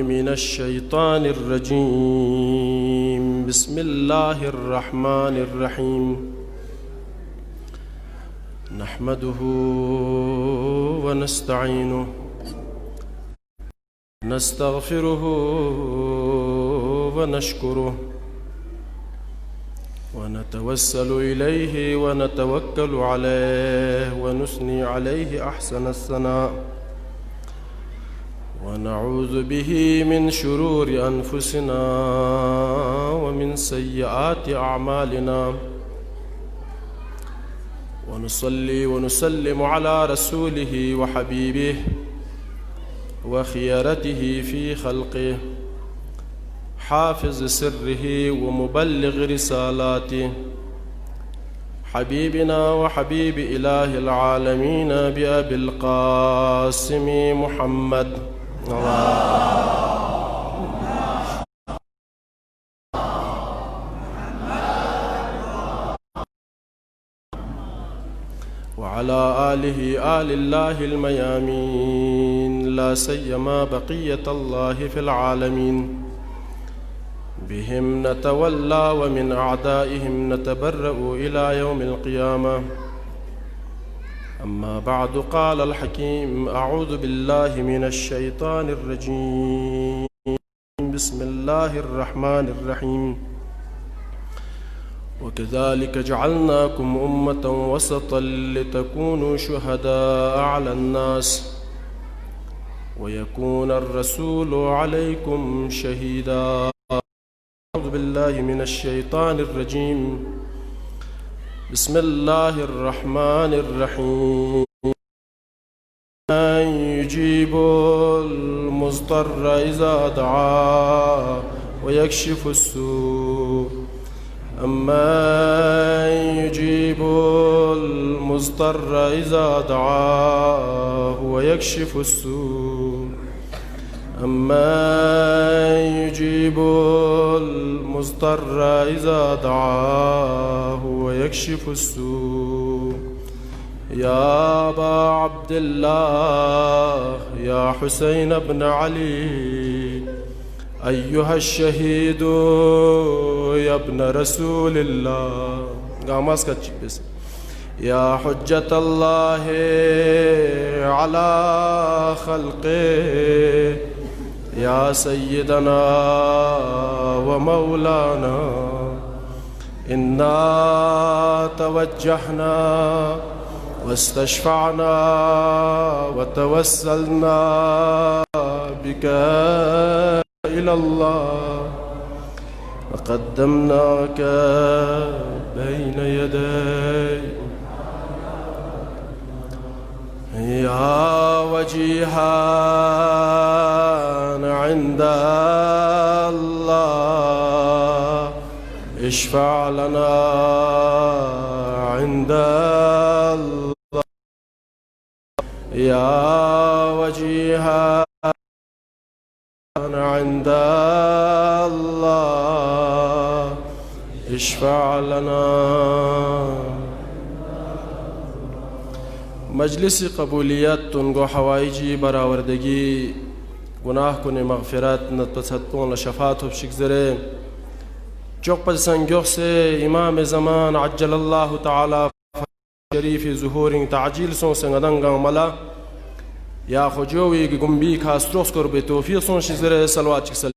من الشيطان الرجيم. بسم الله الرحمن الرحيم. نحمده ونستعينه نستغفره ونشكره ونتوسل إليه ونتوكل عليه ونثني عليه أحسن الثناء ونعوذ به من شرور أنفسنا ومن سيئات أعمالنا ونصلي ونسلم على رسوله وحبيبه وخيرته في خلقه حافظ سره ومبلغ رسالاته حبيبنا وحبيب إله العالمين بأبي القاسم محمد وعلى آله آل الله الميامين لا سيما بقية الله في العالمين بهم نتولى ومن أعدائهم نتبرأ إلى يوم القيامة. أما بعد قال الحكيم أعوذ بالله من الشيطان الرجيم. بسم الله الرحمن الرحيم. وكذلك جعلناكم أمة وسطا لتكونوا شهداء على الناس ويكون الرسول عليكم شهيدا. أعوذ بالله من الشيطان الرجيم. بسم الله الرحمن الرحيم. من يجيب المضطر إذا دعاه ويكشف السوء أمن يجيب المضطر إذا دعاه ويكشف السوء أمن يجيب المضطر إذا دعاه ويكشف السوء. يا أبا عبد الله يا حسين بن علي أيها الشهيد يا ابن رسول الله يا حجة الله على خلقه يا سيدنا ومولانا إنا توجهنا واستشفعنا وتوسلنا بك إلى الله وقدمناك بين يدي يا وجيها عند الله اشفع لنا عند الله يا وجيها عند الله اشفع لنا. مجلس قبولیت تنگو حوائجی براوردگی گناه کنی مغفرت نتبسطون لشفاعت و بشکزره چوق پر سنگوخ سے امام زمان عجل اللہ تعالی شریف ظهور تعجیل سون سنگدنگا ملا یا خجوی گمبی کاستروس کر به توفیق سون شزره صلوات چکسل.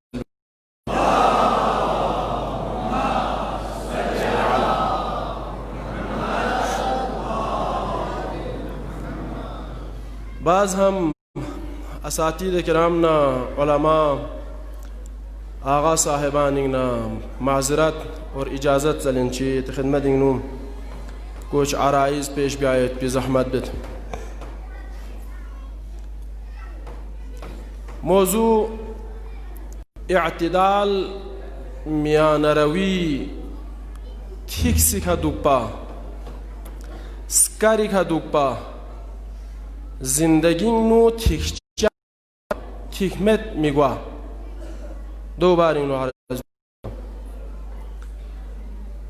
بعض هم اساتید کرامنا علماء آغا صاحبانینا معذرت اور اجازت زلن چی خدمت نو کچھ عرائض پیش بیایت بی زحمت بد. موضوع اعتدال میان روی تیکسی کا دوپا سکاری کا دوپا زندگی نو تیکمت میگوا دو بار اینو عرض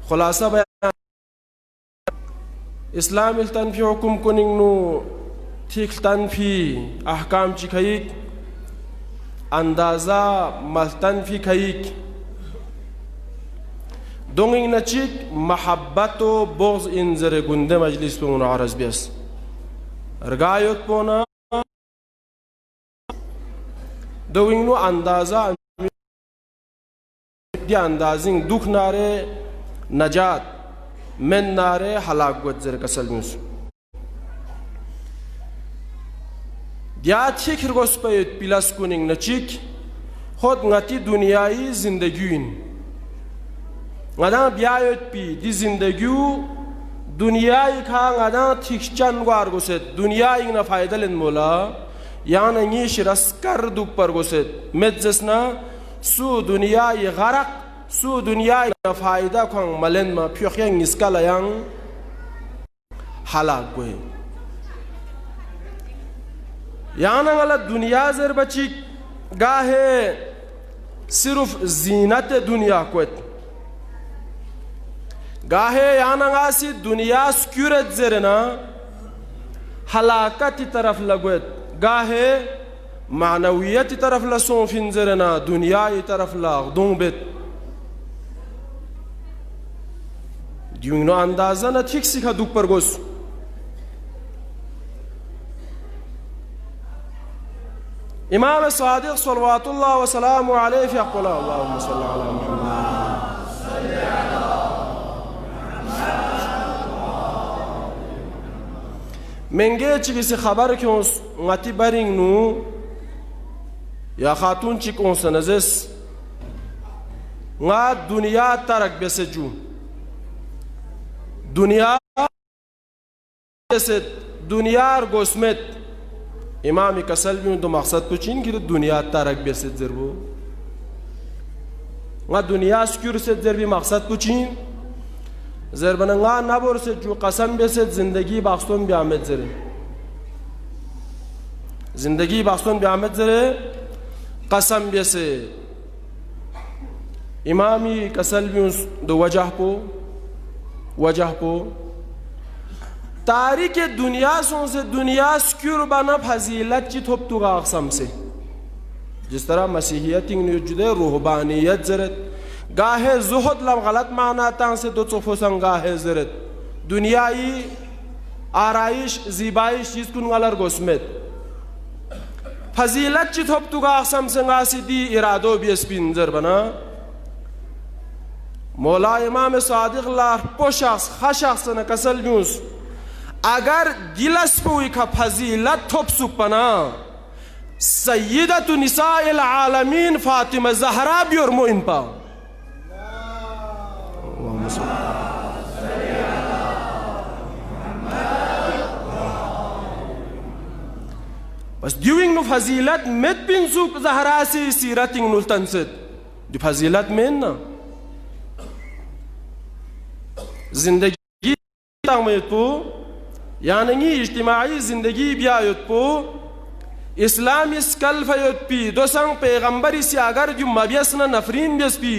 خلاصه بیان اسلام التن في حكم كونينو تيكلتن في احكام چيكايك अंदाजा मल्तन फी खईक दोंगिंग नचिक महब्बत व बोझ इन जरे गुंदे मजलिस पे उन आरज बेस रगायत पोना दोंगिंग नो अंदाजा दिया अंदाजिंग दुख नारे नजात men nare halak godzere kasalmus dia fikir gospayet pilas kuning nachik hod ngati dunyai zindagin ngada biayet pi di zindagi dunyai kha ngada thikchan war goset dunyai na faydalen mola yani ni shiraskar duk par goset medzesna su dunyai gharaq su dunia na faida kwang malen ma pyokhyang iskala yang halak goe yana ngala dunia zer bachi gahe sirf zinat dunia kwet gahe yana ngasi dunia skuret zerna halakati taraf lagwet gahe ma'nawiyati taraf la son fin zerna dunia taraf la donbet Dünya andazana tiksi ka duk pergos. İmam Sadık sallallahu ve selamu aleyhi yaqulu Allahümme salli ala Muhammed. Menge çikisi haber ki ons ngati baring nu ya khatun çik ons nazes nga dünya tarak beseju दुनिया से दुनिया गोस्मेत इमाम कसल भी तो मकसद पुछीन कि दुनिया तारक बेसे जरबो गा दुनिया स्क्यूर से जरबी मकसद पुछीन जरबनगा नबोर से जो कसम बेसे जिंदगी बाक्सों भी आमद जरे जिंदगी बाक्सों भी आमद जरे कसम बेसे इमामी कसल भी दो वजह को तारीख दुनिया से दुनिया स्क्यूर बना फजीलत की थोप तुगा अक़सम से जिस तरह मसीहियत जुदे रूहबानियत जरत गाहे जुहद लब गलत माना तांग से दो चोफोसंग गाहे जरत दुनियाई आराइश ज़िबाइश जिसकुन गलर गोस्मेत फजीलत की थोप तुगा अक़सम से गासी दी इरादो बिस्पिन जर बना मौला इमाम सादिक लाह पोशास खाशास न कसल यूस अगर गिलस पुई का फजीलत थोप सुपना सय्यदतु निसाइल आलमीन फातिमा ज़हरा भी और मोइन पा बस ड्यूइंग नु फजीलत मेट बिन सुप ज़हरा से सीरतिंग नु तंसद दी फजीलत में ना जिंदगी तामयत पो यानी इज्तिमाई जिंदगी बियायत पो इस्लाम इस कल फयत पी दो संग पैगंबर इस अगर जो मबियसना नफरीन बियस पी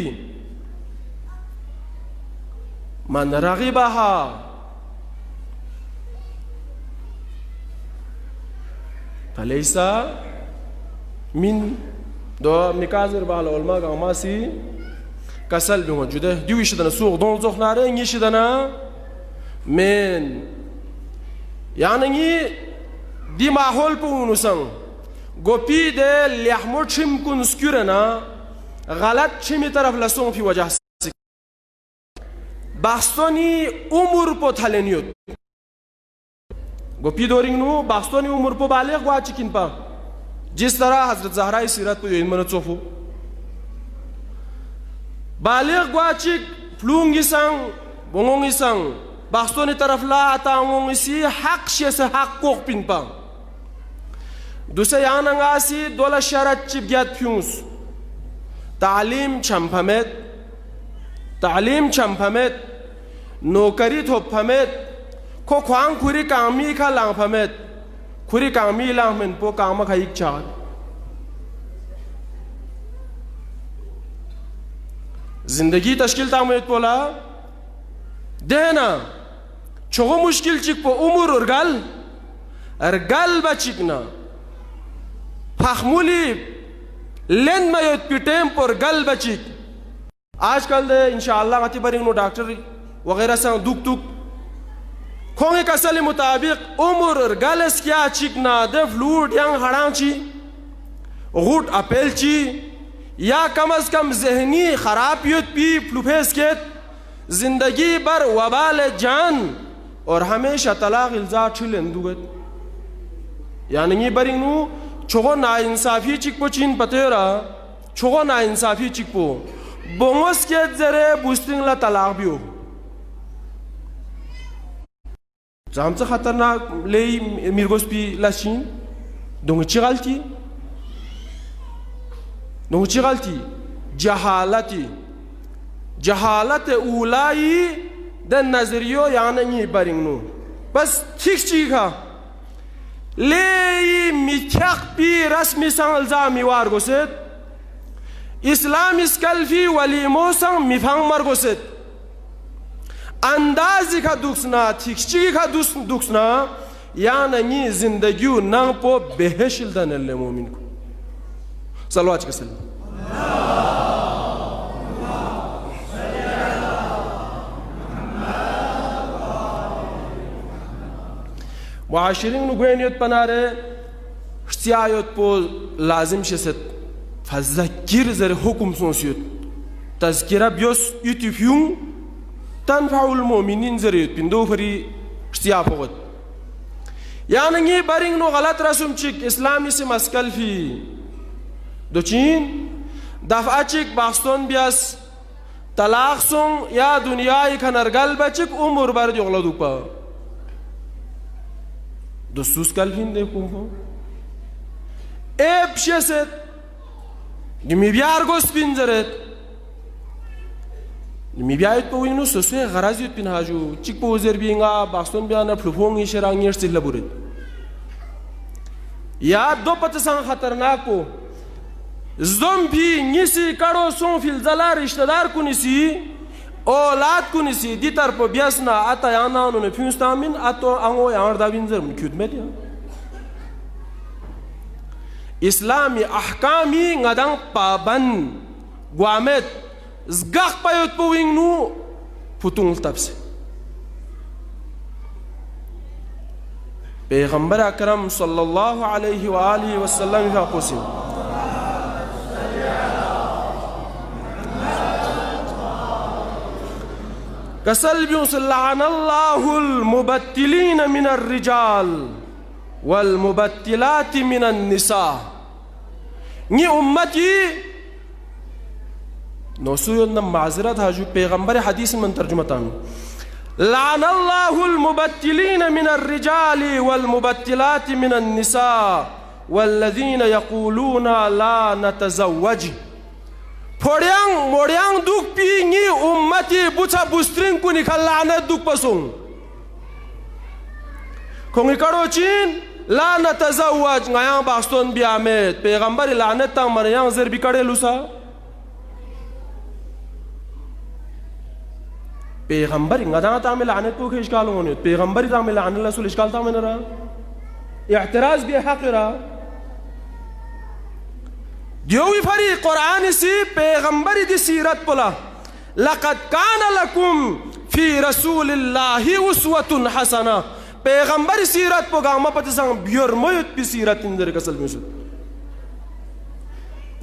मन रगिबहा फलैसा मिन दो मिकाजर बाल उलमा गामासी कसल भी मौजूद है जो इश्तना सूख दोन जोख नारे इंगी इश्तना में यानी दी माहौल पे उनुसंग गोपी दे लियामोर चिम कुन स्क्यूरना गलत चिमी तरफ लसों की वजह से बास्तोनी उम्र पो थलेनियोत गोपी दोरिंग नु बास्तोनी उम्र पो बाले गुआ चिकिन पा जिस तरह हजरत ज़हरा सीरत पे इन मन चोफो बालिग गुआचिक फ्लूंगी संग बोंगोंगी संग बास्तोनी तरफ ला आतांगोंगी सी हक से हक कोक पिनपा दूसरे यानंगासी दोला शरत चिपग्यात फ्यूंस तालीम चंपमेत नौकरी थोपमेत को ख्वांग खुरी कामी का लांफमेत खुरी कामी लांफमेन पो काम खाइक चाल जिंदगी तश्किल तामयत पोला देना चोगो मुश्किल चिक पो उम्र और गल बचिकना फखमुली लेन में युत पिटेम पर गल बची आजकल दे इंशाअल्लाह गति बरिंग नो डॉक्टर वगैरह से दुख खोंगे कसली मुताबिक उम्र गलस क्या चिकना दे फ्लूड यांग हड़ांची गुट अपेलची या कम अज कम जहनी खराब युत पी फ्लूफेस के जिंदगी भर वबाल जान और हमेशा तलाक इल्जा छिलेंदुगत यानी बरिंग नु छोगो ना इंसाफी चिकपो चीन पतेरा छोगो ना इंसाफी चिकपो बोंगस के जरे बुस्तिंग ला तलाक भी हो जामचा खतरनाक ले मिर्गोस पी लाशीन दोंगची गलती जहालत उलाई द नजरियो यानी बरिंगनु बस ठीक चीखा ले मिथ्याक पी रस्मी संग जामी वार गोसेत इस्लाम इस्कल्फी वलीमो संग मिफांग मर गोसेत अंदाजी का दुखना ठीक का दुखना यानी जिंदगी नंग पो बेहशिल दनले मोमिन को सलवात के सल्लम मुआशिरिन नुगेनियत पनारे श्तियायत पो लाजिम शेसत फज़किर जर हुकुम सोसियत तज़किरा बियोस युतिफ्यूं तनफाउल मोमिनिन जरियत पिंदो फरी श्तिया फोगत यानी बरिंग नो गलत रसुम चिक इस्लामी से मस्कल फी दोचीन दफाचिक बास्तोन बियास तलाक सोंग या दुनिया खनरगल बचिक उम्र बर जोगला दुपा दोस्तुस कल्फिन दे कुंफो एप शेसेत गिमी बियार गोस पिंजरेत गिमी बियायत पो विनु सोसे गराजियत पिन हाजु चिक पो जर बिंगा बास्तोन बियाना फ्लुफोंग इशरांग यर्स लबुरेत या दो पतसंग खतरनाक पो ज़ोंबी निसी करो सों फिल जला रिश्तेदार कुनिसी औलाद कुनिसी दितर पो बियासना आता याना उन्होंने फ्यूस्तामिन आतो आंगो यार दाविंजर मुख्युद में दिया इस्लामी अहकामी ngадang paban guamet zgak payot po wingnu putung tapse पैगंबर अकरम सल्लल्लाहु अलैहि व आलिहि वसल्लम का कोसिम कसल्बियों से लानल्लाहुल मुबत्तिलीन मिनर रिजाल वल मुबत्तिलाति मिनन निसा नी उम्मती नौसुयन न माजरत हाजु पैगंबर हदीस में तर्जुमा तान लानल्लाहुल मुबत्तिलीन मिनर रिजाली वल मुबत्तिलाति मिनन निसा वल्लज़ीन यक़ूलूना ला नतज़व्वज फोड़ियांग मोड़ियांग दुख पींगी उम्मती बुचा बुस्त्रिंग को निकल लाने दुख पसुंग कोंगी करो चीन ला नतज़व्वज ngayang baston biamet पैगंबर लाने तंग मरियांग जर बिकड़े लुसा पैगंबर ngada तामिल लाने को के इश्काल होने पैगंबर तामिल लाने रसूल इश्काल तामिल रहा इअतराज भी हक रहा दियोवी फरी कुरान सी पैगंबर दी सीरत पुला लक़द कान लकुम फी रसूलिल्लाहि उस्वतुन हसना पैगंबर सीरत पो गामा पति संग बियर मयत पी सीरत इंदर कसल मिसु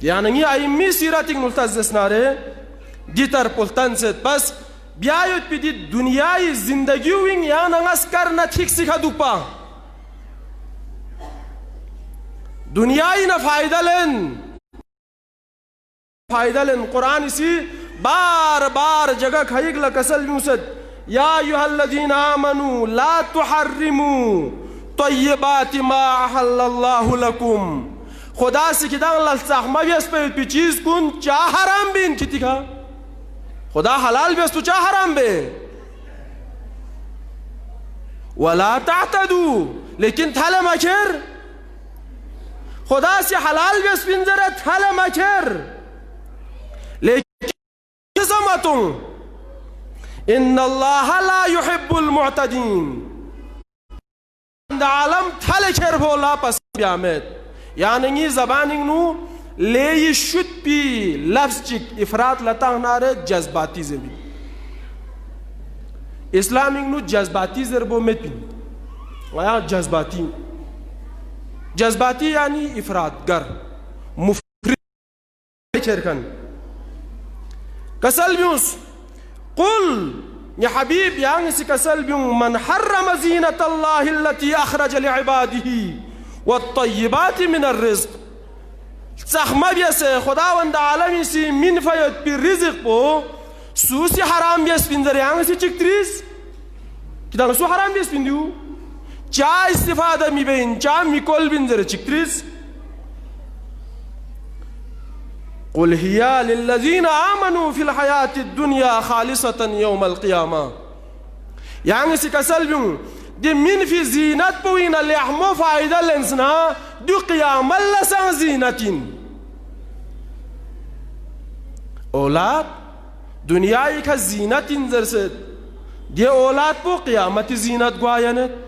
यानी आइमी सीरत मुल्तजसनारे दितर पुल्तन से बस ब्यायत पी दी दुनियाई जिंदगी विंग या नंगस करना ठीक सिखा दुपा दुनियाई ना फायदा लेन कुरान इसी बार बार जगह खाइक ला कसल मुसद या अय्युहल्लज़ीना आमनू ला तुहर्रिमू तय्यिबाति मा अहल्लल्लाहु लकुम खुदा से किदां लल्साख मबियस पे चीज कुन चा हराम बिन कितिका खुदा हलाल बेस तू चा हराम बे वला तातदू लेकिन थाले मखर खुदा से हलाल बेस पिंजरा थाले मखर लेकिन समतुं इन्नल्लाह ला युहिब्बुल मुअतदीन आलम थाले खेर भोला पस ब्यामेत यानी जबानिंग नु ले ये शुद्ध पी लफ्ज चिक इफरात लता हनारे जज्बाती ज़मीन इस्लामिक नु जज्बाती ज़रबो में पिन आया जज्बाती यानी इफरात गर मुफरिद चरकन कसल ब्यूस कुल या हबीब यांग से कसल ब्यूं मन हर्रम ज़ीनत अल्लाह अल्लती अखरज लिइबादिही वत्तय्यिबाति मिनर रिज़्क़ ज़ख्मा से खुदावंद आलमी सी मिन फयत पी रिज़्क़ पो सूसी हराम बियस पिंजर यांग से चिक्त्रीस किताब सु हराम बियस पिंदू चा इस्तिफादा मी बेन चा मिकोल बिंजर चिक्त्रीस कुल हिया लिल्लज़ीना आमनू फिल हयातिद दुनिया खालिसतन यौमल क़ियामा यांग से कसल ब्यूं दि मिन फी ज़ीनत पुइन लेहमो फ़ायदा लेंसना दु क़ियामल लसन ज़ीनतिन औलाद दुनियाई का ज़ीनतिन ज़रसे दि औलाद पो क़ियामती ज़ीनत ग्वायनत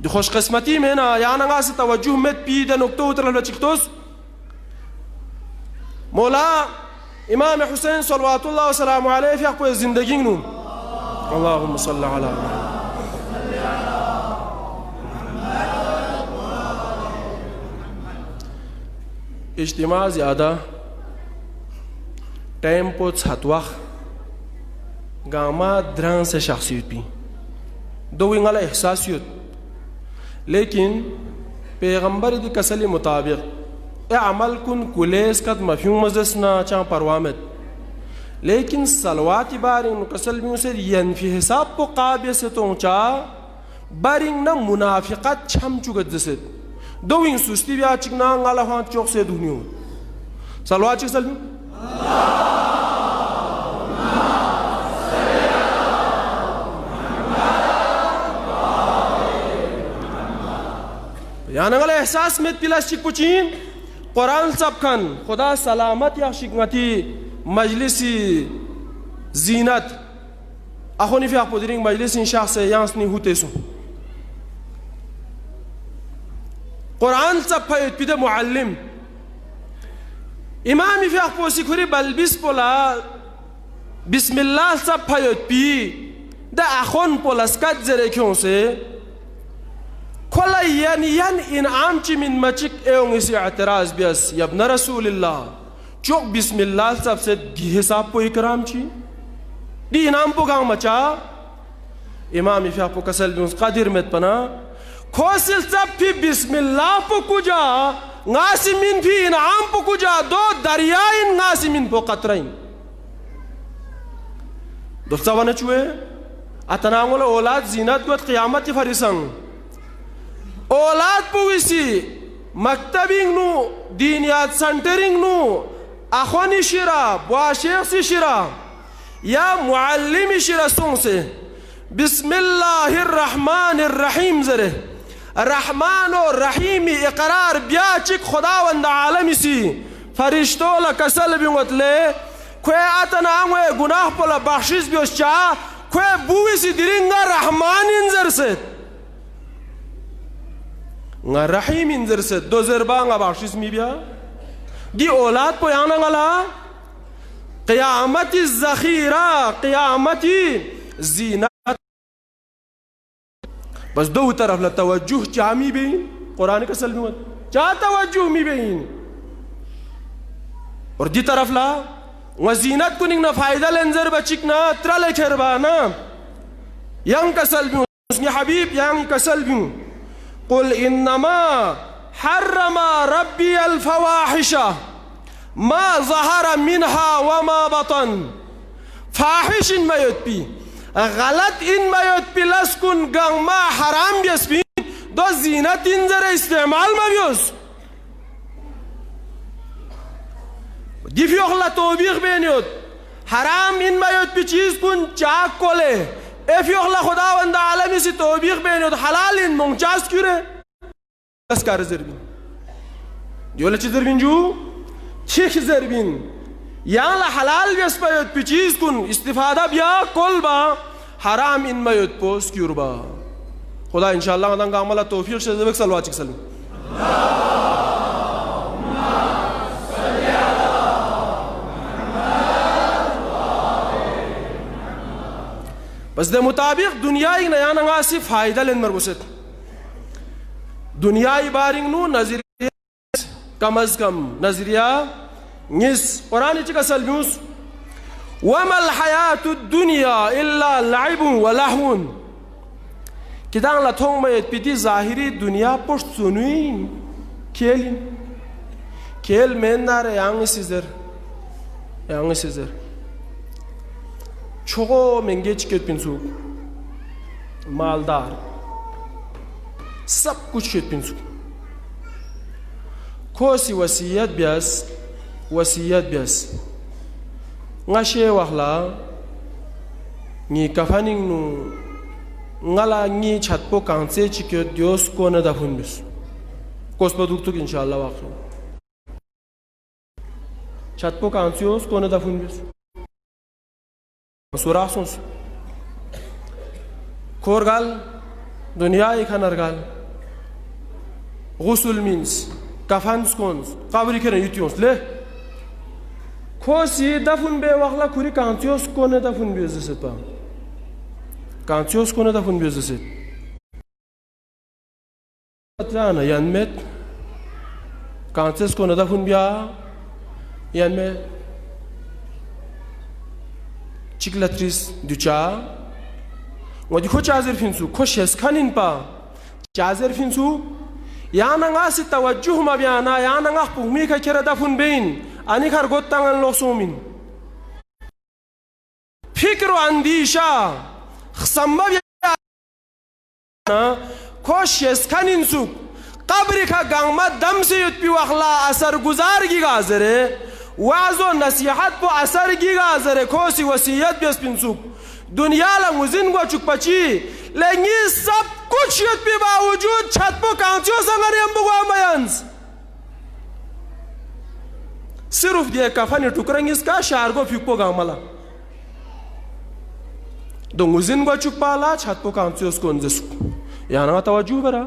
दि खुशकिस्मती में ना यानंगा से तवज्जुह में पीद नुक्तो उतरल चिक्तोस मौला इमाम हुसैन सल्लल्लाहु अलैहि वसल्लम को जिंदगी नु अल्लाहुम्मा सल्ली अला इज्तिमा ज़्यादा टाइम पो छतवा गामा द्रां से शख्सियत पी दो इंगला एहसासियत लेकिन पैगंबर दी कसली मुताबिक अमल कुन कुलेस कद मफ्यूम मजसना चा परवामत लेकिन सलवाती बारिंग कसल भी उसे यनफी हिसाब को काबिल से तो ऊंचा बारिंग ना मुनाफिकत छम चुगत जैसे दो इंग सुस्ती भी आचिक ना अंगाला हां चौक से दुनियो सलवाती सलमी यान अंगाला एहसास में तिलाश चिक पुचीन कुरान सबकन खुदा सलामत या शिकमती मजलिसी जीनत अखोनी फिर पुदरिंग मजलिसी शख्स यांसनी होते सु कुरान सब फयत पिदे मुअल्लिम इमाम फिर पोसी खुरी बलबिस पोला बिस्मिल्लाह सब फयत पी दा अखोन पोलस्कत जरे क्यों से खोला यान इनाम ची मिन मचिक एवं इसी एतराज बियस यबन रसूलिल्लाह चौक बिस्मिल्लाह सबसे दी हिसाब पो इकराम ची दी इनाम पो गांव मचा इमाम इफा पो कसल भी उस कादिर में पना खोसिल सब भी बिस्मिल्लाह पो कुजा गासिमिन भी इनाम पो कुजा दो दरियाइन गासिमिन पो कतराइन दोस्ता wane चुए अतनांगोला औलाद जीनत गुत क़ियामत फरिसंग औलाद पुविसी मकतबिंग नु दीनियात सेंटरिंग नु अखोनी शिरा बुआशेख शिरा या मुअल्लिम शिरा सों से बिस्मिल्लाहिर रहमानिर रहीम जरे रहमान और रहीम इकरार ब्याचिक खुदावंद आलमी सी फरिश्तों ला कसल बिंगतले खोए अतनांगे गुनाह पोला बख्शिश बियोश्चा खोए बुविसी दिरिंगा रहमानिन जर से nga rahim inzer se do zerba nga bakhshis mi bia di औलाद po yana ngala qiyamati zakhira qiyamati zinat बस दो तरफ ला तवज्जुह चामी बेन कुरान का सलम चा तवज्जुह मी बेन और दी तरफ ला वजीनत कुनिंग ना फायदा लेंजर बचिक ना त्रले खरबाना yang का सलम उसने हबीब yang का सलम कुल इन्नमा हर्रमा रब्बी अल-फवाहिशा मा ज़हरा मिनहा व मा बतन फाहिश इन मयतपी गलत इन मयतपी लस्कुन गंगमा हराम बियस्पी दो जीनत इन जरे इस्तेमाल मबियोस दिफ्योखला तोबीख बेनियोत हराम इन मयतपी चीज कुन चाक कोले एफयोखला खुदावंद आलमी सी तोबीख बेनियोत हलाल इन मुंचास क्यूरे अस्कार जरबिन जोला ची जरबिन जू चीख जरबिन यहाँ ला हलाल व्यस्पयत पी चीज कुन इस्तिफादा बिया कोलबा हराम इन मयत पोस क्यूरबा खुदा इंशाअल्लाह अदंगा अमला तौफीक से जबक सलवाचिक सलम बस दे मुताबिक दुनियाई नया नंगासी फायदा लेन मरगुसत दुनियाई बारिंग नु नजरिया कम अज कम नजरिया निस कुरान च कसल ब्यूस वमल हयातु दुनिया इल्ला लाइबुन व लहवुन किदांग ला थोंग में पिति जाहिरी दुनिया पोस्ट सुनुइन खेल में नारे यांग सिजर छोगो मेंगे चिकेट पिंसु मालदार सब कुछ चिकेट पिंसु खोसी वसीयत Beas ngashe wahla ni kafaning nu ngala ni chatpo kanse chikyo dios ko na da funbis kospa duktuk inshallah waqtu chatpo kansios ko na da funbis surahsons korgal dunya ikhanargal ghusl means kafans kons qabri kene yutyons le खोसी दफन बे वखला खुरी कांतियोस कोने दफन बे जसे पा कांतियोस कोने दफन बे जसे अत्राना यानमेत कांतियोस कोने दफन बिया यानमे चिकलात्रिस दुचा वदि खो चाजर फिनसु खो शेसखानिन पा चाजर फिनसु यानंगा सि तवज्जुह मा बियाना यानंगा पुमी का केरा दफन बेइन ani khar gotangan losumin fikru andisha khsamba khosh yeskanin su qabri kha gangma dam se yutpi wakhla asar guzar gi gazare wazo nasihat po asar gi gazare khosi wasiyat bes pinsu दुनिया ला मुजिन को चुक पची लेंगी सब कुछ यutpi बावजूद छत po कांचो संगरे अम्बुआ मयंस सिर्फ दिए कफन टुकरंग इसका शार को फिको गामला दो मुजिन को चुक पाला छत को कांची उसको अंजसु याना तवज्जो बरा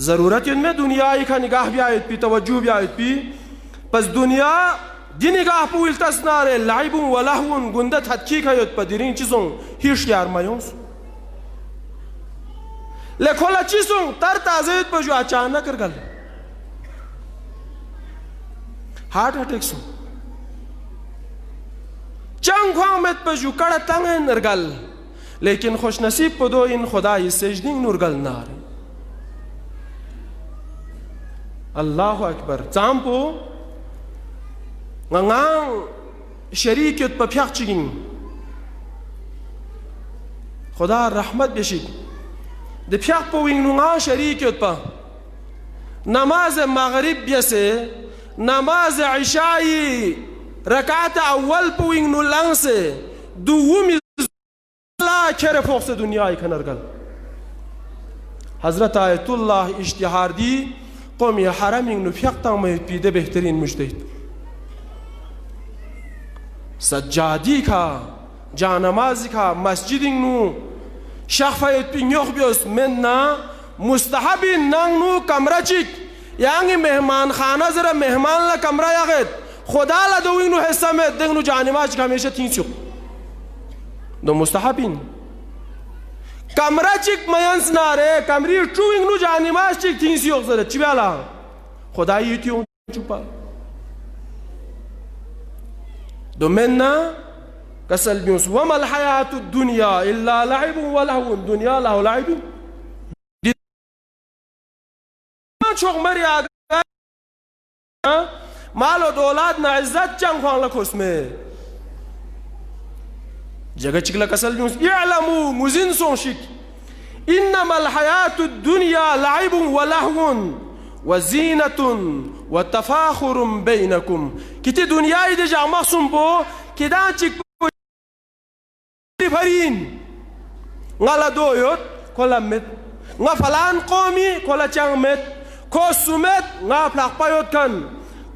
जरूरत इनमें दुनिया का निगाह भी आयत पी तवज्जो भी आयत पी बस दुनिया दिन निगाह पुल तस्नारे लाइबुन व लहवुन गुंदत हत्की का युत पदिरिन चीजों हिश यार मायोंस ले खोला चीजों तर ताजे पर जो अचानक कर गल हार्ट अटैक सु चंग ख्वांग में पजू कड़ा तंगे नरगल लेकिन खुश नसीब पदो इन खुदा ये सजदिंग नूरगल नार अल्लाह अकबर चांपो ngang शरीक युत पफ्याक चिगिंग खुदा रहमत बेशिक दे फ्याक पोविंग नुंगा शरीक युत पा नमाज मगरिब बेसे नमाज इशाई रकात अव्वल पुइंग नु लंगसे दुवुमी ला केरे फोक्स दुनिया इखनरगल हजरत आयतुल्लाह इश्तिहार दी कौमी हरमिंग नु फ्याक्ता में पीदे बेहतरीन मुज्तहिद सज्जादी का जानमाजी का मस्जिदिंग नु शखफायत पिन्योख बियोस मेन्ना मुस्तहबी नंग नु कमराचिक यांगी मेहमान खाना जरा मेहमान ला कमरा यागेत खुदा ला दोइंग नु हिस्सा में देंग नु जानमाज का हमेशा तींचुक दो मुस्तहबिन कमरा चिक मयंस नारे कमरी चुइंग नु जानमाज चिक तींचुक जरा चिबाला खुदा युतियों चुपा दो मेन्ना कसल बियोस वमल हयातु दुनिया इल्ला लाइबुन व लहवुन दुनिया ला लाइबुन चोक मरी आ मालो दौलत ना इज्जत चंग ख्वांग लखोस में जगह चिकला कसल बियोस इअलमु मुजिन सोशिक इन्नमल हयातु दुनिया लाइबुन व लहवुन व जीनतुन व तफाखुरुम बैनकुम किती दुनिया इदे जामा सुंबो किदा चिक Fareen ngala doyot kola met nga falan qomi kola changmet ko sumet nga plak payot kan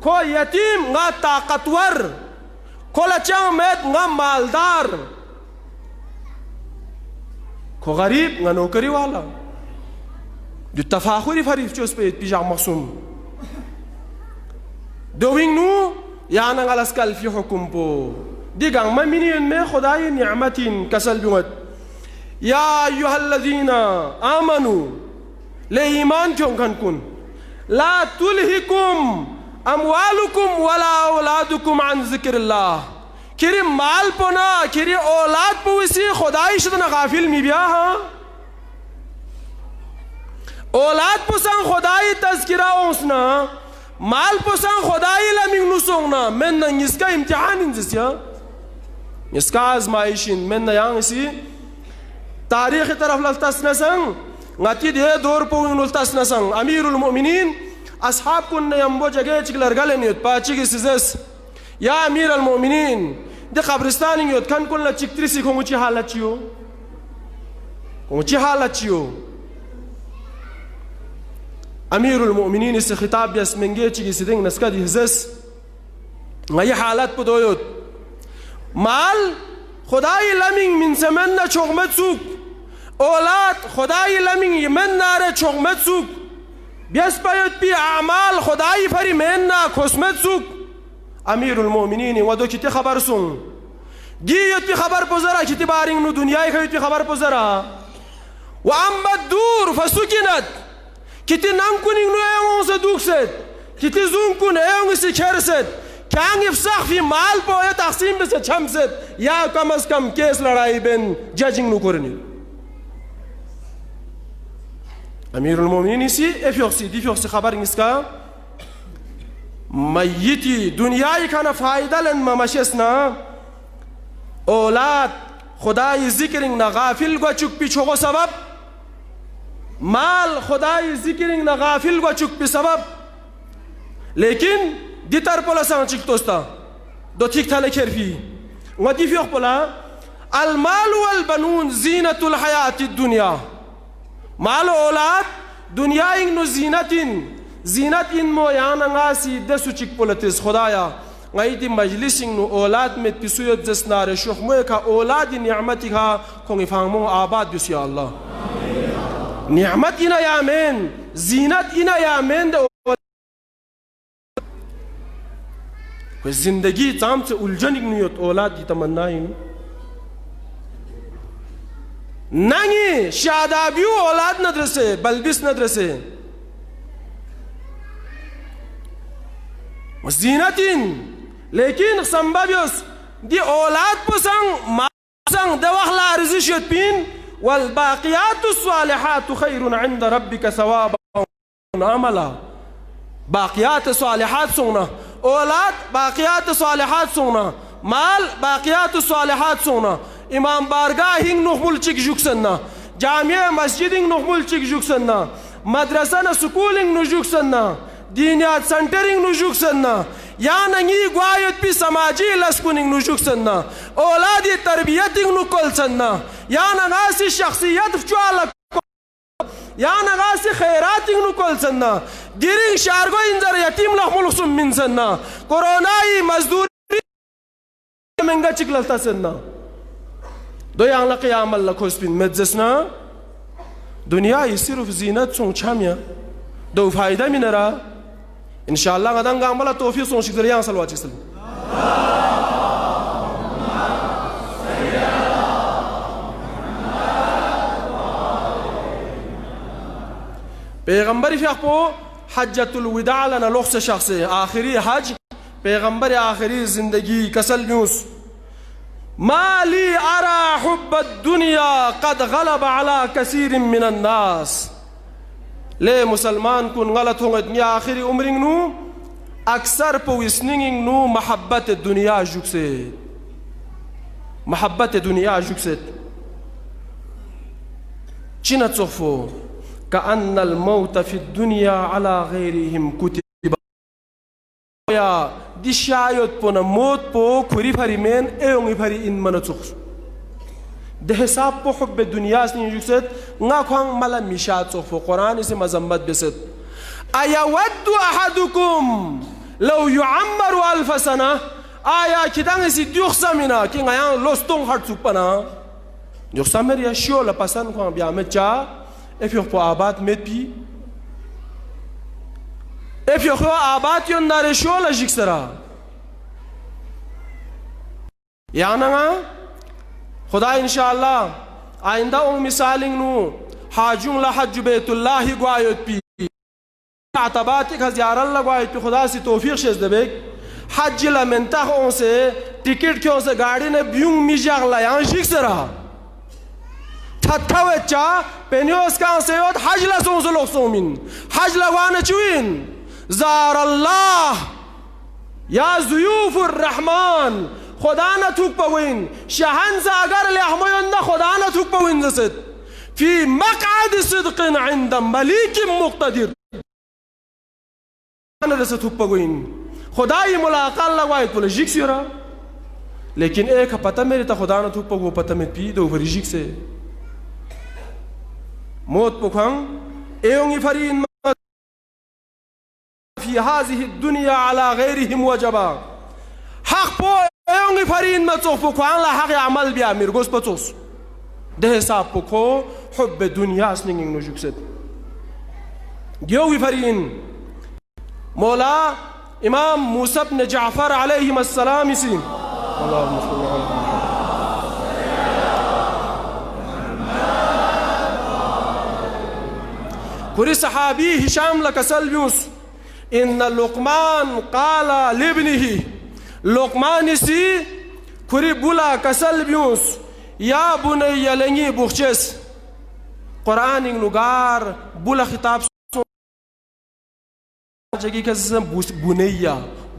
ko yatim nga taqatwar kola changmet nga maldar ko gharib nga nokari wala du tafakhuri farif chos pe pijam maksum doing nu yana ngalaskal fi hukum po دیگه ما مینین می خدای نعمتین کسل بیومد یا ایها الذین آمنو لی ایمان کن لا تلهکم اموالکم ولا اولادکم عن ذکر الله کری مال پونا کری اولاد پویسی خدای شدن غافل می بیا ها اولاد پوسان خدای تذکرہ اونسنا مال پوسان خدای لمین نسونا من نسکا امتحان انزسیا نسکا آزمائشین من نیانسی تاریخ طرف للتسنسن غتی ده دور پوین للتسنسن امیر المؤمنین اصحاب کن یمبو جگه چکلر گلنیت پاچی سیزس یا امیر المؤمنین ده قبرستانی یوت کن کن لچکتریسی کمو چی حالت چیو امیر المؤمنین اس خطاب بیس منگه چی سیدنگ نسکا دی هزس غی حالت بدویت مال خدای لمین من سمن چغمت سوک اولاد خدای لمین من نار چغمت سوک بیس باید بی اعمال خدای فری من نا کسمت سوک امیر المؤمنین و دو کتی خبر سون گیت بی خبر پوزرا کتی بارینگ نو دنیای خیت بی خبر پوزرا و اما دور فسوکینت کتی نم کنینگ نو ایون سے دوکست کتی زون کن ایون سے کرست کانگ افساق فی مال پویا تقسیم بسه چمست یا کم از کم کیس لڑائی بین ججنگ نو کرنی امیر المومنین اسی افیوکسی دیفیوکسی خبر نسکا میتی دنیای کانا فایده لن ممشسنا اولاد خدای ذکرنگ نا غافل گو چک پی چوگو سبب مال خدای ذکرنگ نا غافل گو چک پی سبب لیکن دی تر پولا سان چک توستا دو تیک تاله کرفی و دی فیوق پولا المال والبنون زینت الحیات الدنیا مال اولاد دنیا اینو زینت این مویانا غاسی دسو چک پولتیز خدایا غایتی مجلس اینو اولاد میں تسویت جسنار شخموی کا اولاد نعمتی کا کنگی فانمو آباد بیسی اللہ نعمت اینا یامین زینت اینا یامین دے کوئی زندگی تام سے الجھنگ نیوت اولاد دی تمنائیں نانی شادابیو اولاد ندرسے بلبس ندرسے زینتین لیکن سنبابیوس دی اولاد پسنگ ماسنگ دوخلا رزشت پین والباقیات الصالحات خیر عند ربک ثوابا عملا باقیات صالحات سونا اولاد باقیات صالحات سونا مال باقیات صالحات سونا امام بارگاہ ہنگ نخمول چک جکسننا جامعہ مسجد ہنگ نخمول چک جکسننا مدرسہ نا سکول ہنگ نجکسننا دینیات سنٹر ہنگ نجکسننا یا ننگی گوایت پی سماجی لسکن ہنگ نجکسننا اولادی تربیت ہنگ نکلسننا یا نغاسی شخصیت فچوالا یا نغاسی خیرات ہنگ نکلسننا گرنگ شارگو انزر یتیم لخمول خسم منسننا کرونائی مزدوری منگا چک لفتا سننا دو یانلا قیام اللہ کھوسپین مدزسنا دنیا صرف زینت سون چھامیا دو فائدہ من را انشاءاللہ غدان گاملا توفیق سون شکر یان صلوات چسلم پیغمبری فیق پو حجت الوداع لنا لخص شخص آخری حج پیغمبر آخری زندگی کسل نیوس ما لي أرى حب الدنيا قد غلب على كثير من الناس لے مسلمان کن غلط ہوں اتنی آخری عمرنگ نو اکثر پویسننگ نو محبت دنیا جکست چنت صفو كأن الموت في الدنيا على غيرهم كتب یا دی شاید پونا موت پو کری پری من ایونگی پری این منو چخش ده حساب پو حب دنیا سنین جوکست نگا کوان ملا میشاد چخ پو قرآن اسے مزمت بسد ایود احدکم لو یعمر الف سنه آیا کدنگ اسی دیوخسامینا که نگایان لستون خرد سوپنا دیوخسامر یا شیو لپسن کوان بیامد چا افیوخ پو آباد مید پی افیوخو آباد یون ناره شولا جکسرا यानंगा खुदा इंशाअल्लाह आइंदा उंग मिसालिंग नु हाजुंग ला हज बैतुल्लाह ग्वायत पी आतबाती का ज़ियारत लगवायत पी खुदा से तौफीक शेष देबेक हज ला मेंताख ओं से टिकट क्यों से गाड़ी ने ब्यूंग मिजाग ला यहाँ शिक से रहा थत्थावे चा पेनियोस का से योद हज ला सों से लोग सोमिन हज लगवाने चुइन ज़ार अल्लाह या ज़ुयूफुर रहमान खुदा न थूक पविन शहन से अगर ले हमयोंदा खुदा न थूक पविन जैसे फी मक़अद सिद्क़िन इंद मलीक मुक़तदिर न जैसे थूक पविन खुदा ही मुलाकात लगवाए तो जिक से रहा लेकिन एक पता मेरे तो खुदा न थूक पवो पता में पी दो भरी जिक से मौत पुखंग एयोंगी फरीन फी हाज़िही दुनिया अला गैरिहिम वजबा हक पो एयोंगी फरीन में चोफ पुखंग ला हक अमल बिया मिर्गोस पचोस दे साप पुखो हुब्ब दुनिया स्निंगिंग नो जिक से योगी फरीन मौला इमाम मूसा इब्न जाफर अलैहिस्सलाम इसी कुरी सहाबी हिशाम लकसल यूस इन लुकमान काला लिब्निही लुकमान इसी कुरी बुला कसल यूस या बुनैया लंगी बुख्चेस कुरान नुगार बुला खिताब जगी के बुनैया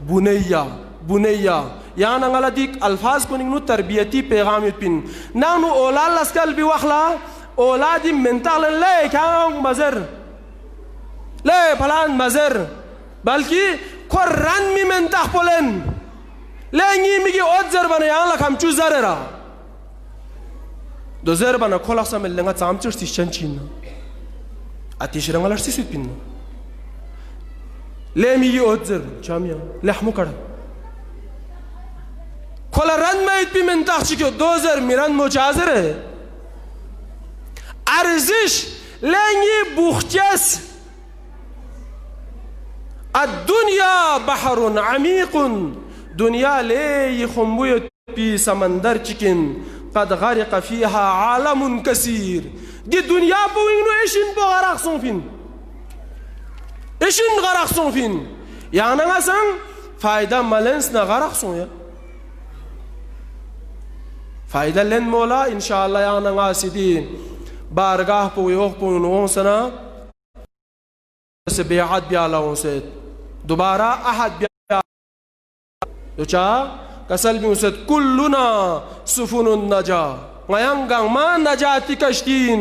बुनैया बुनैया यहाँ नंगला दिक अल्फाज को निगनु तरबियती पैगाम युपिन नानु औलाद लस्कल भी वखला औलादी मेंटल ले क्या मजर ले फलान मजर बल्कि कुरान में मेंटल पोलन ले नी मिगी ओज़र बने यहाँ लखम चुज़र रा दोज़र बना खोला समझ लेंगा चामचर सिचन चीना अतिशरंगलर सिसिपिन ले मिगी ओज़र चामिया लहमु कड़ा खोला रन में इतनी मेंटल चिक्यो दोज़र मिरन मुचाज़र है अर्जिश लेंगी बुख्चेस الدنيا بحر عميق दुनिया ले ये खुम्बुय पी समंदर चिकन قد غرق فيها عالم كثير دي दुनिया पोइंगनो एशिन पो गरक सोफिन एशिन गरक सोफिन याना नसंग फायदा मलेंस ना गरक सो या फायदा लेन मोला इंशाअल्लाह याना नसीदी बारगाह पो योक पो नो सना से बेअद ब्यालाओं से दोबारा अहद ब्या तो चा कसल भी उसे कुल्लुना सुफुनुन नजा गयांगांग मा नजाती कश्तीन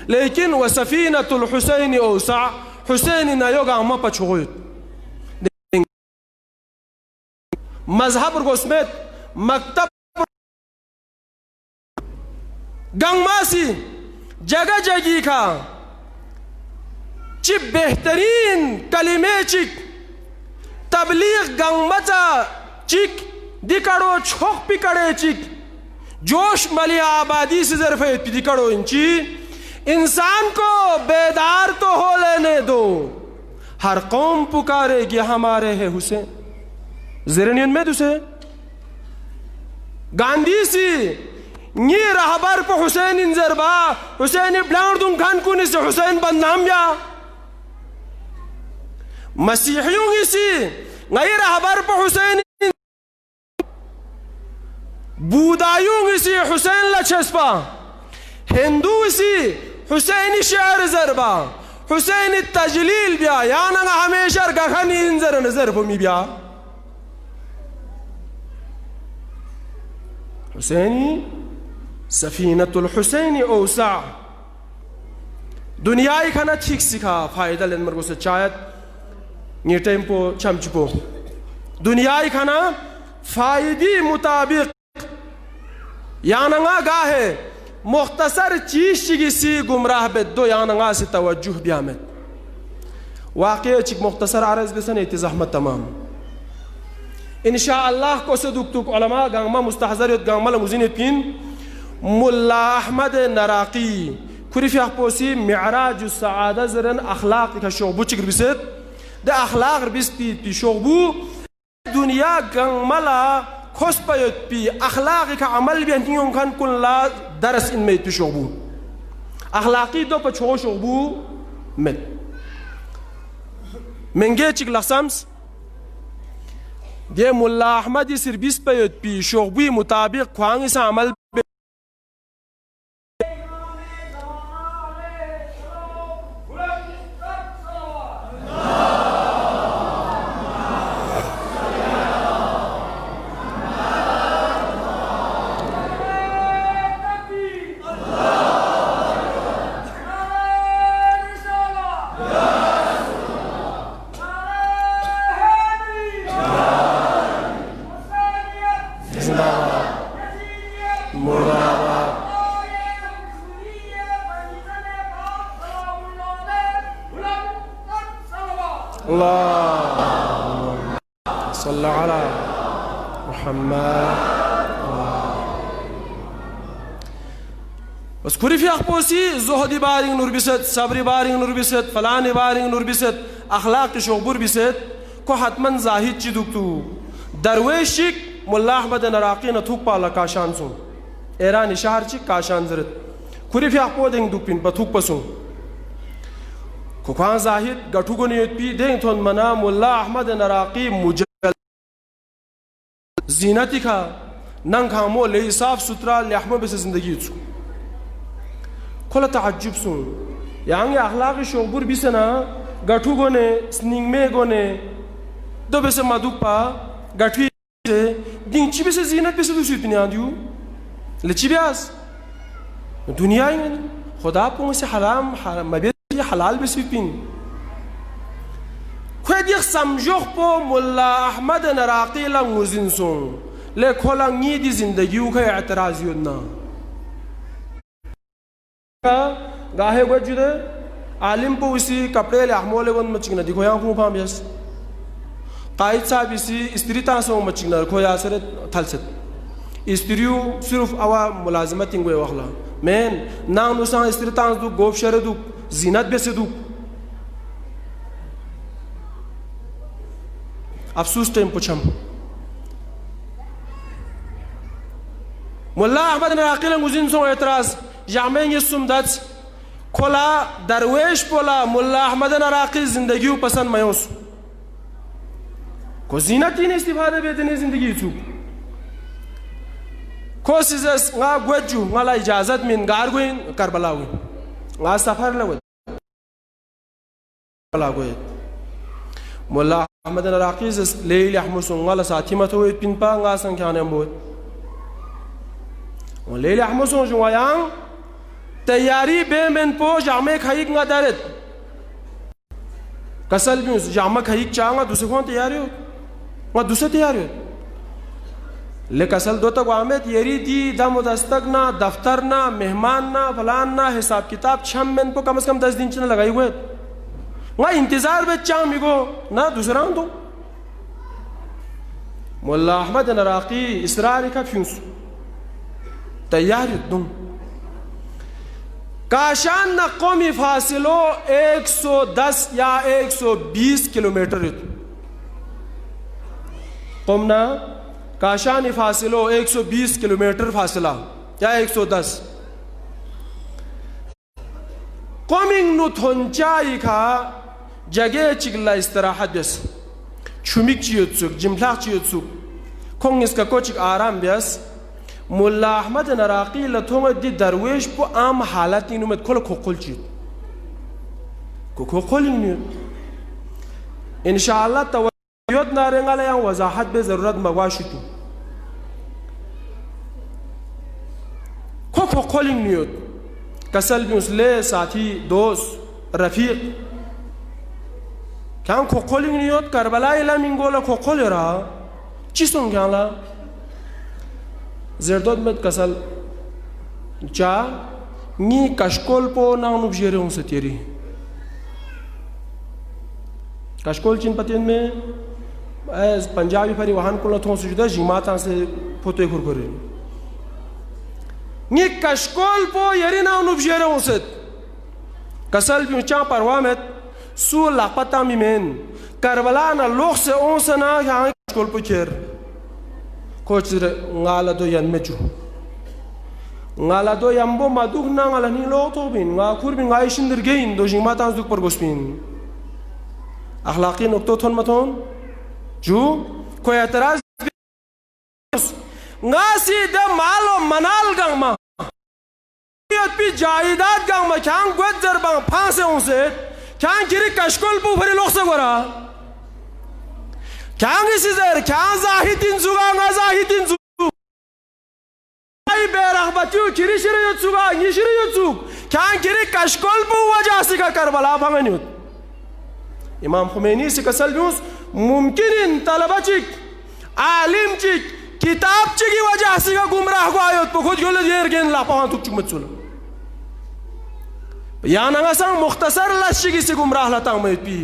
लेकिन वह सफीनतुल हुसैन औसा हुसैन नयोगांग मा पछोय मजहब गोस्मेत मकतब गंगमासी जगह जगी का चिप बेहतरीन कलिमे चिक तबलीग गंगमचा चिक दिकड़ो छोक पिकड़े चिक जोश मलिया आबादी से ज़रफ़े दिकड़ो इंची इंसान को बेदार तो हो लेने दो हर कौम पुकारेगी हमारे है हुसैन ज़रनियन में दुसे गांधी सी नी रहबर को हुसैन इन ज़रबा हुसैन ब्लांड तुम खान कुनी से हुसैन बदनाम या मसीहियों की सी गैर रहबर पर हुसैन बूदाइयों की सी हुसैन लछस्पा हिंदू सी हुसैनी शहर ज़रबा हुसैनी तजलील बिया या ना हमेशा गखनी इंजर नजर भूमि बिया हुसैनी सफीनतुल हुसैनी औसा दुनियाई खाना ठीक सिखा फायदा लेन मरगो से चायत ये टेम्पो चमचपो दुनियाई खाना फायदी मुताबिक यानंगा गाहे मुख्तसर चीज चिगिसी गुमराह बेदो यानंगा से तवज्जुह ब्यामत वाक़े चिक मुख्तसर आरज़ बेसन इत्ज़ाहमत तमाम इंशाअल्लाह को से दुक्तुक उलमा गांगमा मुस्तहज़रियत गांगमा लमुज़िन पिन मुल्ला अहमद नराकी कुरिफ़ पोसी मिअराज सआदा ज़रन अखलाक का शोबू चिक बिसेत द अखलाक बिस्ती शोबू दुनिया गंगमला خوش باید بی اخلاقی که عمل بیانتیون کن کن لا درس این میت شعبو اخلاقی دو پچو شعبو مت منگه چیک لحسمس دیه ملا احمدی سربیس باید بی شعبوی مطابق خوانگی سا عمل الله صلى على محمد بس كوري في أخبوسي زهدي بارين نور بيست صبري بارين نور بيست فلاني بارين نور بيست أخلاق شعبور بيست كو حتمن زاهد چي دوكتو درويشك ملا أحمد نراقي نتوك بالا كاشان سون إيراني شهر چي كاشان زرد كوري في أخبو دين دوكين بتوك بسون كوكان زاهد غټوګو نه پی دین تون منا مولا احمد نراقي مجل زینتی کا نن خامو له صاف سترا له احمد بس زندگی څو کله تعجب سون یعنی اخلاق شعبور بیسنا غټوګو نه سنینګ میګو نه دو بس مادوک پا غټوی دین چی بس زینت بس دو سپینان دیو لچی بیاس دنیا خدا په سي حرام مبي حلال بسيبين كويد يخسم جوخ بو ملا أحمد نراقي لا موزنسون لكولا نيدي زندگيو كي اعتراض يودنا गाहे वजुदे आलिम पो उसी कपड़े ले अहमोले वन मचिगना दिखो यहाँ को पाम यस कायद साहब इसी स्त्री तासों मचिगना रखो या सरे थलसत स्त्रियों सिर्फ आवा मुलाजिमत इंगवे वखला मैन ना नुसान स्त्री तास दु गोफ शरे दु زینت بسیدو افسوس تیم پوچھم ملا احمد نراقی لنگوزین سون اعتراض جامعین یسوم داد کلا درویش پولا ملا احمد نراقی زندگیو پسند میوس کو زینت این استفاده بیدنی زندگی چوب کو سیزس nga گوجو nga la اجازت من گارگوین کربلاوین nga سفر لود مولا احمد نراقي ليلي احمد سونغالا ساتيما تويت بين با nga sang khanem bot ليلي احمد سون جوایان تیاری به من پو جامع خایک nga دارت کسل بیوس جامع خایک چانگا دوسه کون تیاری ہو nga دوسه تیاری ले कसल दो तक आमेद येरी दी दम दस्तक ना दफ्तर ना मेहमान ना फलान ना हिसाब किताब छम में को कम से कम 10 दिन चने लगाई हुए वहाँ इंतजार में चाम मिगो ना दूसरा दो मुल्ला अहमद नराक़ी इसरार का फ्यूंस तैयार दुम काशान न कौमी फासिलो 110 या 120 किलोमीटर कौमना काशान फासिलो 120 किलोमीटर फासला या 110 कमिंग नु थोंचाई का जगह चिगला इस्तराहत बस चुमिक चियुत्सुक जिमलाक चियुत्सुक कोंगिस का कोचिक आराम बस मुल्ला अहमद नराक़ी लथोंग दी दरवेश पो आम हालत नु मत खोल खोल चियु को खोल नु इंशाअल्लाह तवज्जुह नारेंगा ले वजाहत बे जरूरत मवाशितु को खोलिंग नियत कसल भी उसले साथी दोस्त रफीक क्या को खोलिंग नियत करबला इला मिंगोला को खोल रहा चिसों क्या ला जरदोद में कसल चा नी कशकोल पो नाउन उपजेरे उन सतेरी कशकोल चिन पतियन में पंजाबी फरी वाहन को लथों से जुदा जिमाता से फोटो खुर करे नी कशकोल पो यरी नाउन उपजेरे उन सत कसल भी चा परवामत सू लापता मिमेन करबला ना लोग से उन सना यहाँ कशकोल पो Kher kochire ngala do yan meju ngala do yambo maduk na ngala ni lo to bin nga kurbi nga ishindir gein do jing matan zuk par gospin akhlaqi nokto thon maton ju koy एतराज nga si de malo manal gang ma pi जायदाद gang ma kyang gwet jar bang phanse onse kyang kiri kashkol bu phari loksa gora kyang isi zer kyang zahidin zuga nga zahidin zu ay berahbatiu kiri shiri yutsuga ni shiri yutsuk kyang kiri kashkol bu wajah si ka Karbala bhanganiut Imam Khomeini si kasal bius mumkinin talabachik alim chik किताब की वजह से का गुमराह को आयो तो खुद गोले येर गेन ला पावन तुक चुक मचुला या नंगा संग मुख्तसर लशी की से गुमराह ला तांग में पी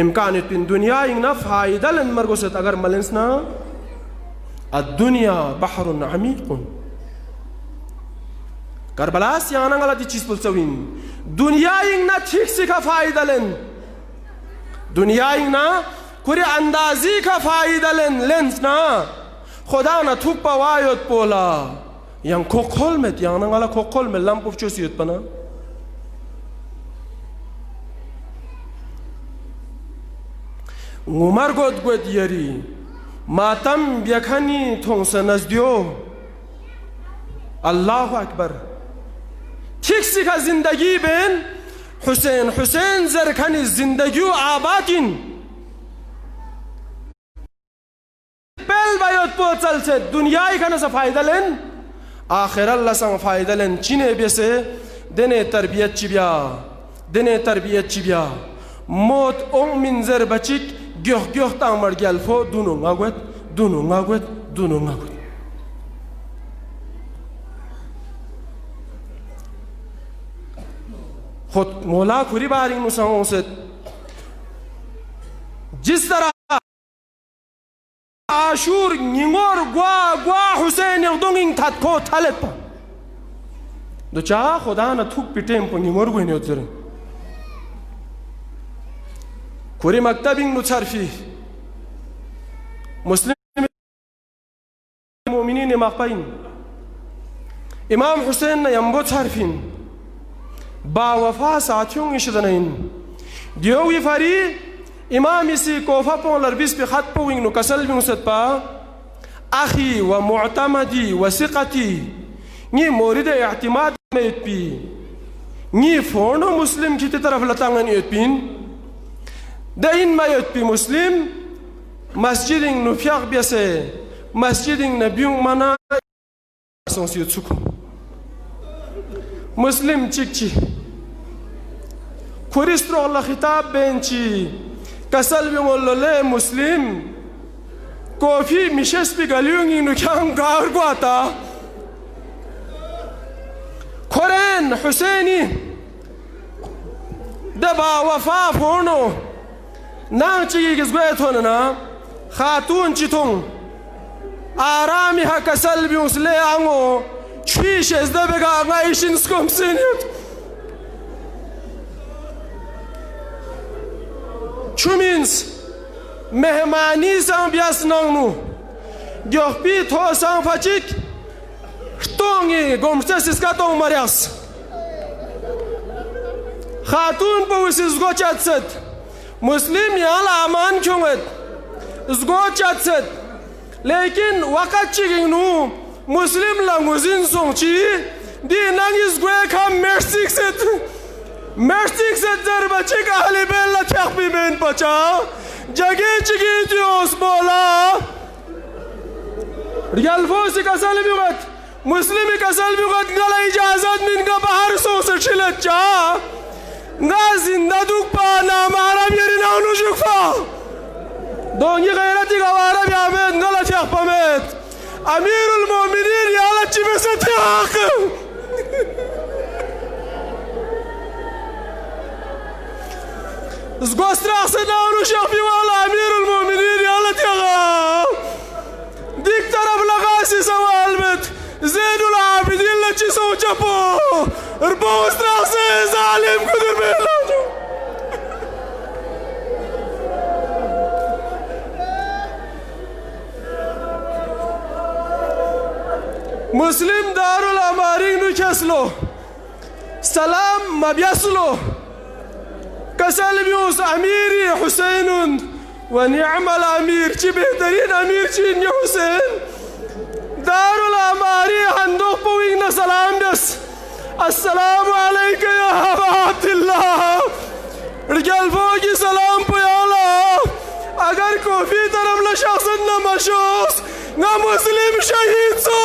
इम्कान इतनी दुनिया इन्ना फायदा लन मरगो से अगर मलेंस ना الدنيا بحر عميق करबलास या नंगा ला दी चीज पुल सविन दुनिया इन्ना ठीक से का फायदा लन दुनिया इन्ना कुरे अंदाजी का फायदा लन लेंस ना खुदा ना थुक पावायत पोला yang kokol met yang nangala kokol met lampu chosiut pana ngumar god god yari matam byakhani thongsa nazdio Allahu akbar ठीक सिखा जिंदगी बेन हुसैन हुसैन जरखनी जिंदगी आबादिन पहल बायोत पोचल से दुनिया ही खाना से फायदा लेन आखिर अल्लाह संग फायदा लेन चीने बेसे देने तरबियत चिबिया मौत ओंग मिंजर बचिक ग्योह ग्योह तामर गल्फो दुनु ngagwet खुद मौला खुरी बारी मुसाओं से जिस तरह आशूर निंगोर ग्वा हुसैन यंदोंगिंग थात को थालेत पा दो चाह खुदा न थुक पिटेम पो निंगोर गुहिने उतर खुरी मक्तबिंग मुचारफी मुस्लिम मोमिनीन मक्पाइन इमाम हुसैन न यंबो चारफिन बावफा साथियों इशदनइन दियोगी फरी इमाम इसी कोफा पो लरबिस पे खत पो विंग नो कसल बिंग सतपा अखी व मुअतमदी व सिqati नी मोरिद इतिमाद में पी नी फोनो मुस्लिम की तरफ लतांगन यपिन दइन में यपी मुस्लिम मस्जिदिंग नो फियाक बिसे मस्जिदिंग नबियों मना सोसियो छुको मुस्लिम चिकची खुरिस्ट्रो अल्लाह खिताब बेंची कसल भी मोल्ले मुस्लिम कॉफी मिशेस भी गलियोंगी नुक्याम गार को आता खुरेन हुसैनी दबा वफा फोनो नाम चिकी किस गए थोन ना खातून चितों आरामी हा कसल भी उसले आंगो Čvišes da bi ga na išinskom sinjut. Čumins mehmani sam bjasnangnu. Gjohpi to sam fachik. Štongi gomštes iska tong marias. Khatun po usi zgočatset. Muslim yala aman kyunget. Zgočatset. Lekin wakat chiging nu. मुस्लिम लंगुजिन सोंची दी नंगिस ग्वे का मेर्सिक से जर बच्चे का हली bell लचक भी Ben पचा जगे चिकी जोस बोला रियल फोसी का साल बिगत मुस्लिम का साल बिगत गला इजाज़त मिन का बाहर सोच चिलत चा ना जिंदा दुख पा ना मारा बियरी ना उनुजुफा दोंगी गैरती का वारा बियामेत गला चक पमेत أمير المؤمنين يا لتشي بستياق زقوست راسنا ونشوفي والله أمير المؤمنين يا لتياق ديك طرف لغاسي سوا البت زين العابدين لتشي سو جابو ربوست راسي ظالم قدر بيلاجو مسلم دار الامارین رو کسلو سلام مبيسلو كسل بيوس أميري حسين ونعم الأمير شي بهترين أمير شين يا حسين دار الأماري هندوق بوينا سلام دس السلام عليك يا أبا عبد الله رجال فوقي سلام بيالا اگر کوفی طرف لشخص نمشوس نا مسلم شهید سو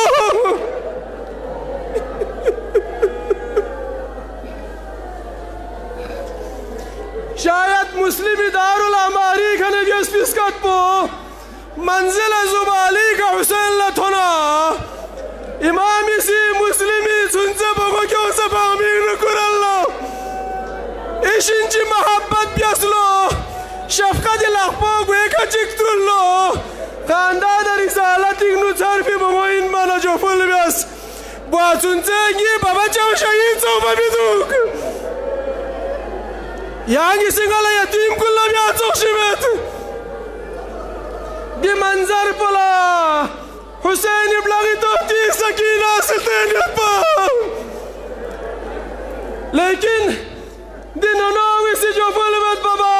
شاید مسلمی دارالاماری کنه گس پیسکت بو منزل زبالی که حسین لطنا امامی سی مسلمی سنزه بگو که اسه فهمیر نکر اللہ ایشینچی محبت بیاسلو شفقت لخبا گوه که چکترلو خاندان رسالت اگنو صرفی بگو این مانا جفل بیاس با سنزه انگی بابا چاو شهید صوبه بیدوک یانگی سنگال یتیم کلا بیاد سخشیبت دی منظر پلا حسین ابلاغی توفتی سکینہ سلطینیت پا لیکن دی نوناوی سی جو فلمت بابا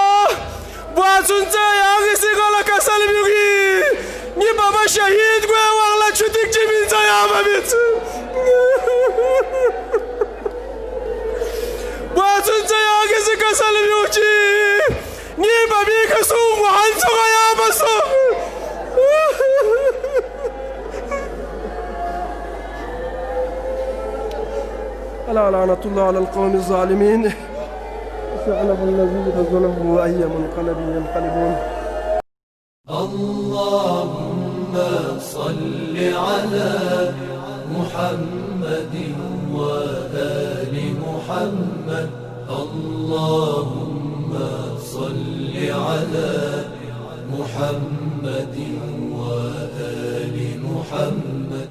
باید سنچه یانگی سنگال کسل بیوگی نی بابا شهید گوه واغلا چوتیک چی بینسا یاما بیت باید سنچه یانگی سی کسل بیوگی نی بابی کسوم و حنسو یاما سوم ألا لعنة الله على القوم الظالمين فعلم الذين ظلموا أي منقلب ينقلبون. اللهم صل على محمد وآل محمد. اللهم صل على محمد وآل محمد.